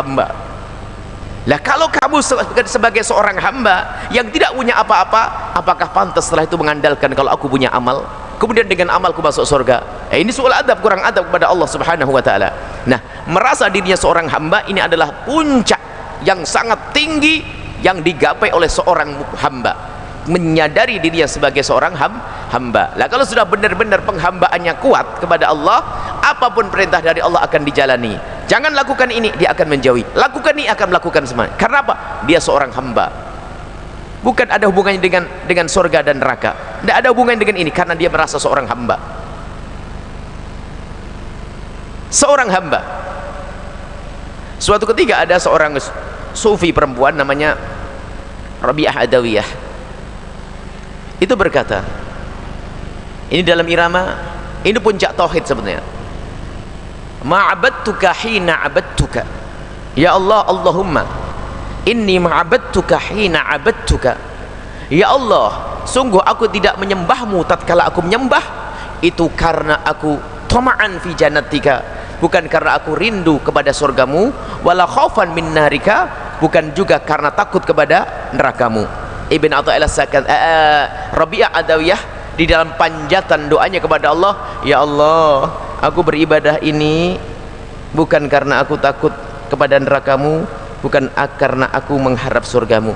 hamba. Lah kalau kamu sebagai seorang hamba yang tidak punya apa-apa, apakah pantas setelah itu mengandalkan kalau aku punya amal, kemudian dengan amalku masuk surga? Ini soal adab, kurang adab kepada Allah Subhanahu wa taala. Nah, merasa dirinya seorang hamba ini adalah puncak yang sangat tinggi yang digapai oleh seorang hamba, menyadari dirinya sebagai seorang hamba. Lah kalau sudah benar-benar penghambaannya kuat kepada Allah, apapun perintah dari Allah akan dijalani. Jangan lakukan ini, dia akan menjauhi. Lakukan ini, akan melakukan semuanya. Karena apa? Dia seorang hamba. Bukan ada hubungannya dengan surga dan neraka. Tidak ada hubungannya dengan ini, karena dia merasa seorang hamba. Seorang hamba. Suatu ketika ada seorang sufi perempuan namanya Rabi'ah Adawiyah. Itu berkata, ini dalam irama, ini puncak tauhid sebenarnya. Ma'abadtuka hina abadtuka, ya Allah, Allahumma inni ma'abadtuka hina abadtuka. Ya Allah, sungguh aku tidak menyembahmu tatkala aku menyembah, itu karena aku tama'an fi jannatika, bukan karena aku rindu kepada surgamu, wala khaufan min narika, bukan juga karena takut kepada nerakamu. Ibn Athaillah Sakan, Rabi'ah Adawiyah di dalam panjatan doanya kepada Allah, ya Allah, aku beribadah ini bukan karena aku takut kepada nerakamu, bukan karena aku mengharap surgamu,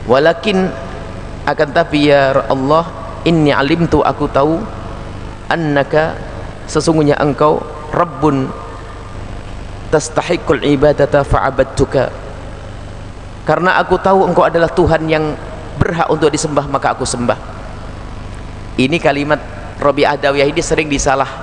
walakin akan tapi ya Allah, inni alimtu, aku tahu, annaka, sesungguhnya engkau, Rabbun tastahiqul ibadata fa'abadtuka, karena aku tahu engkau adalah Tuhan yang berhak untuk disembah, maka aku sembah. Ini kalimat Rabi'ah Adawiyah ini sering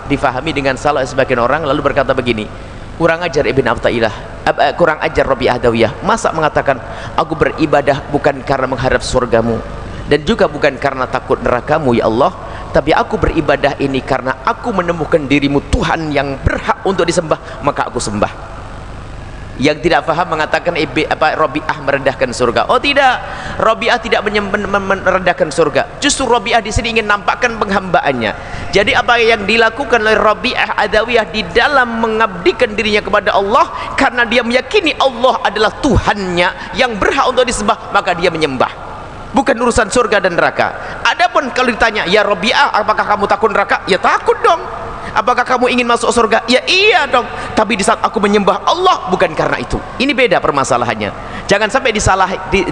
difahami dengan salah sebagian orang, lalu berkata begini, kurang ajar Ibn Athaillah, kurang ajar Rabi'ah Adawiyah, masa mengatakan aku beribadah bukan karena mengharap surgamu dan juga bukan karena takut nerakamu ya Allah, tapi aku beribadah ini karena aku menemukan dirimu Tuhan yang berhak untuk disembah, maka aku sembah. Yang tidak paham mengatakan Rabi'ah merendahkan surga. Oh tidak, Rabi'ah tidak merendahkan surga. Justru Rabi'ah di sini ingin nampakkan penghambaannya. Jadi apa yang dilakukan oleh Rabi'ah Adawiyah di dalam mengabdikan dirinya kepada Allah, karena dia meyakini Allah adalah Tuhannya yang berhak untuk disembah, maka dia menyembah. Bukan urusan surga dan neraka. Adapun kalau ditanya, ya Rabi'ah, apakah kamu takut neraka? Ya takut dong. Apakah kamu ingin masuk surga? Ya iya dong. Tapi di saat aku menyembah Allah, bukan karena itu. Ini beda permasalahannya. Jangan sampai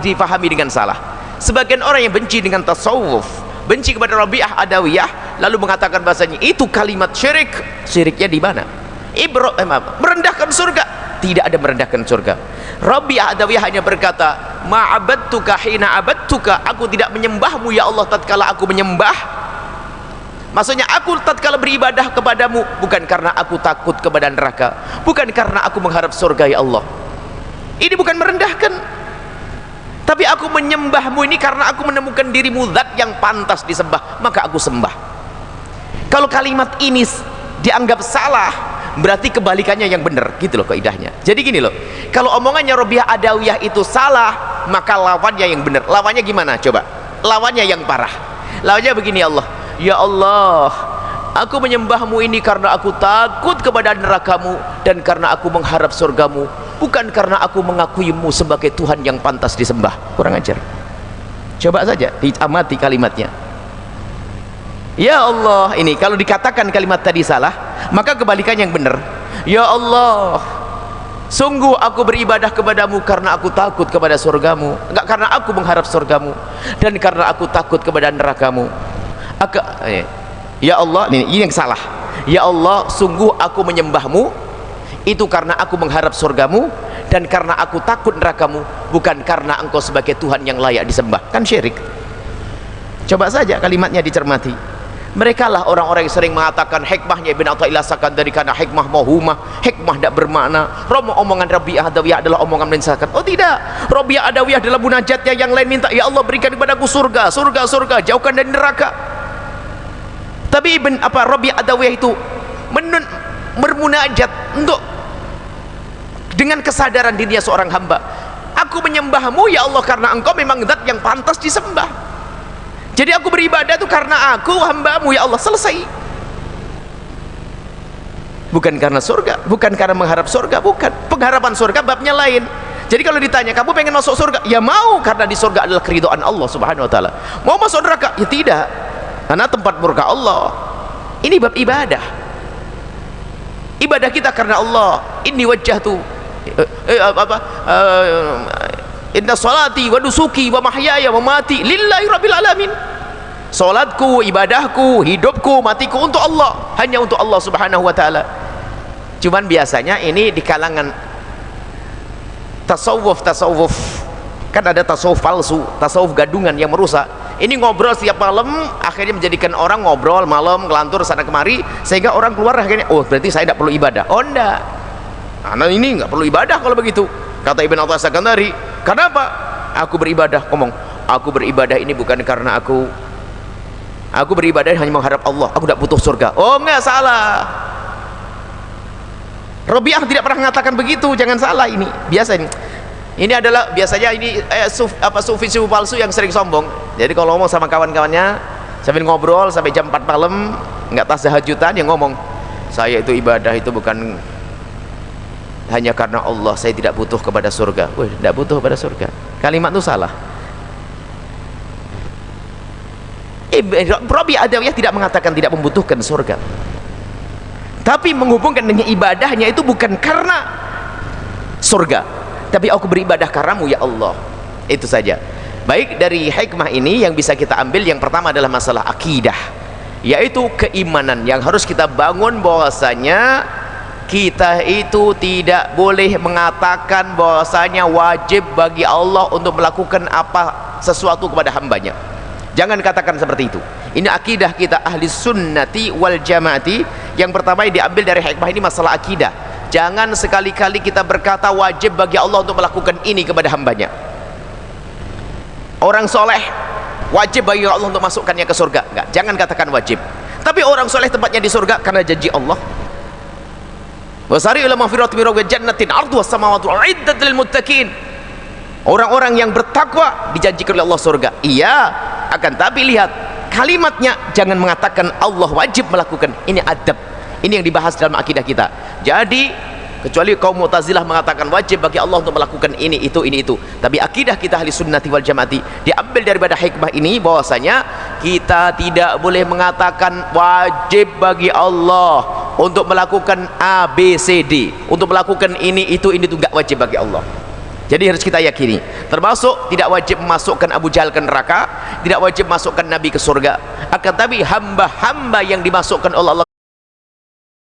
difahami dengan salah. Sebagian orang yang benci dengan tasawuf, benci kepada Rabi'ah Adawiyah, lalu mengatakan bahasanya itu kalimat syirik. Syiriknya di mana? Merendahkan surga. Tidak ada merendahkan surga. Rabi'ah Adawiyah hanya berkata, ma'abadtuka hina abadtuka, aku tidak menyembahmu ya Allah tatkala aku menyembah. Maksudnya aku tatkala beribadah kepadamu bukan karena aku takut kepada neraka, bukan karena aku mengharap surga ya Allah. Ini bukan merendahkan, tapi aku menyembahmu ini karena aku menemukan dirimu zat yang pantas disembah, maka aku sembah. Kalau kalimat ini dianggap salah, berarti kebalikannya yang benar, gitu loh kaidahnya. Jadi gini loh, kalau omongannya Rabi'ah Adawiyah itu salah, maka lawannya yang benar. Lawannya gimana coba? Lawannya yang parah. Lawannya begini, Allah, ya Allah, aku menyembahmu ini karena aku takut kepada nerakamu dan karena aku mengharap surgamu, bukan karena aku mengakuimu sebagai Tuhan yang pantas disembah. Kurang ajar. Coba saja diamati kalimatnya. Ya Allah, ini kalau dikatakan kalimat tadi salah, maka kebalikan yang benar. Ya Allah, sungguh aku beribadah kepadamu karena aku takut kepada surgamu, enggak karena aku mengharap surgamu, dan karena aku takut kepada nerakamu. Ya Allah, ini yang salah. Ya Allah, sungguh aku menyembahmu itu karena aku mengharap surgamu dan karena aku takut nerakamu, bukan karena engkau sebagai Tuhan yang layak disembah. Kan syirik. Coba saja kalimatnya dicermati. Mereka lah orang-orang yang sering mengatakan hikmahnya Ibn Athaillah Sakan dari karena hikmah mauhumah, hikmah tidak bermakna. Omongan Rabi'ah Adawiyah adalah omongan menyesalkan. Oh tidak, Rabi'ah Adawiyah adalah munajatnya yang lain minta, ya Allah berikan kepadaku surga, surga, surga, jauhkan dari neraka. Tapi Rabi'ah Adawiyah itu bermunajat untuk dengan kesadaran dirinya seorang hamba. Aku menyembahmu ya Allah karena engkau memang zat yang pantas disembah. Jadi aku beribadah itu karena aku hambamu ya Allah, selesai. bukan karena surga, bukan karena mengharap surga, bukan. Pengharapan surga babnya lain. Jadi kalau ditanya kamu pengen masuk surga, ya mau, karena di surga adalah keridhaan Allah subhanahu wa ta'ala. Mau masuk neraka? Ya tidak, karena tempat murka Allah. Ini bab ibadah. Ibadah kita karena Allah. Inni wajjahtu inna salati wa nusuki wa mahyaya wa mati lillahi rabbil alamin. Salatku, ibadahku, hidupku, matiku untuk Allah, hanya untuk Allah subhanahu wa ta'ala. Cuman biasanya ini di kalangan tasawuf kan ada tasawuf palsu, tasawuf gadungan yang merusak. Ini ngobrol setiap malam, akhirnya menjadikan orang ngobrol malam ngelantur sana kemari, sehingga orang keluar akhirnya, oh berarti saya tidak perlu ibadah. Oh enggak, karena ini nggak perlu ibadah kalau begitu, kata Ibn Athas Sakandari. Kenapa? Aku beribadah, ngomong aku beribadah ini bukan karena aku beribadah hanya mengharap Allah, aku tidak butuh surga. Oh enggak, salah. Rabi'ah tidak pernah mengatakan begitu, jangan salah. Ini biasa ini adalah biasanya ini sufi palsu yang sering sombong. Jadi kalau ngomong sama kawan-kawannya sambil ngobrol sampai jam 4 malam nggak tasahajudan, yang ngomong saya itu ibadah itu bukan hanya karena Allah, saya tidak butuh kepada surga. Wih, tidak butuh kepada surga, kalimat itu salah. Rabi'ah Adawiyah tidak mengatakan tidak membutuhkan surga, tapi menghubungkan dengan ibadahnya itu bukan karena surga, tapi aku beribadah karamu ya Allah. Itu saja. Baik, dari hikmah ini yang bisa kita ambil, yang pertama adalah masalah akidah, yaitu keimanan yang harus kita bangun, bahwasanya kita itu tidak boleh mengatakan bahwasanya wajib bagi Allah untuk melakukan sesuatu kepada hambanya. Jangan katakan seperti itu. Ini akidah kita ahli sunnati wal jamaati. Yang pertama yang diambil dari hikmah ini masalah akidah. Jangan sekali-kali kita berkata wajib bagi Allah untuk melakukan ini kepada hambanya. Orang soleh wajib bagi Allah untuk masukkannya ke surga, enggak, jangan katakan wajib. Tapi orang soleh tempatnya di surga karena janji Allah. Wasari'u ila maghfiratin min rabbikum jannatin 'arduha as-samawati wal 'ardu 'iddat lil muttaqin. Orang-orang yang bertakwa dijanjikan oleh Allah surga. Iya, akan tapi lihat kalimatnya, jangan mengatakan Allah wajib melakukan. Ini adab. Ini yang dibahas dalam akidah kita. Jadi kecuali kaum Mu'tazilah mengatakan wajib bagi Allah untuk melakukan ini itu. Tapi akidah kita ahli sunnati wal jamaati diambil daripada hikmah ini, bahwasanya kita tidak boleh mengatakan wajib bagi Allah untuk melakukan A, B, C, D, untuk melakukan ini itu enggak wajib bagi Allah. Jadi harus kita yakini, termasuk tidak wajib memasukkan Abu Jahal ke neraka, tidak wajib masukkan Nabi ke surga. Akan tapi hamba-hamba yang dimasukkan oleh Allah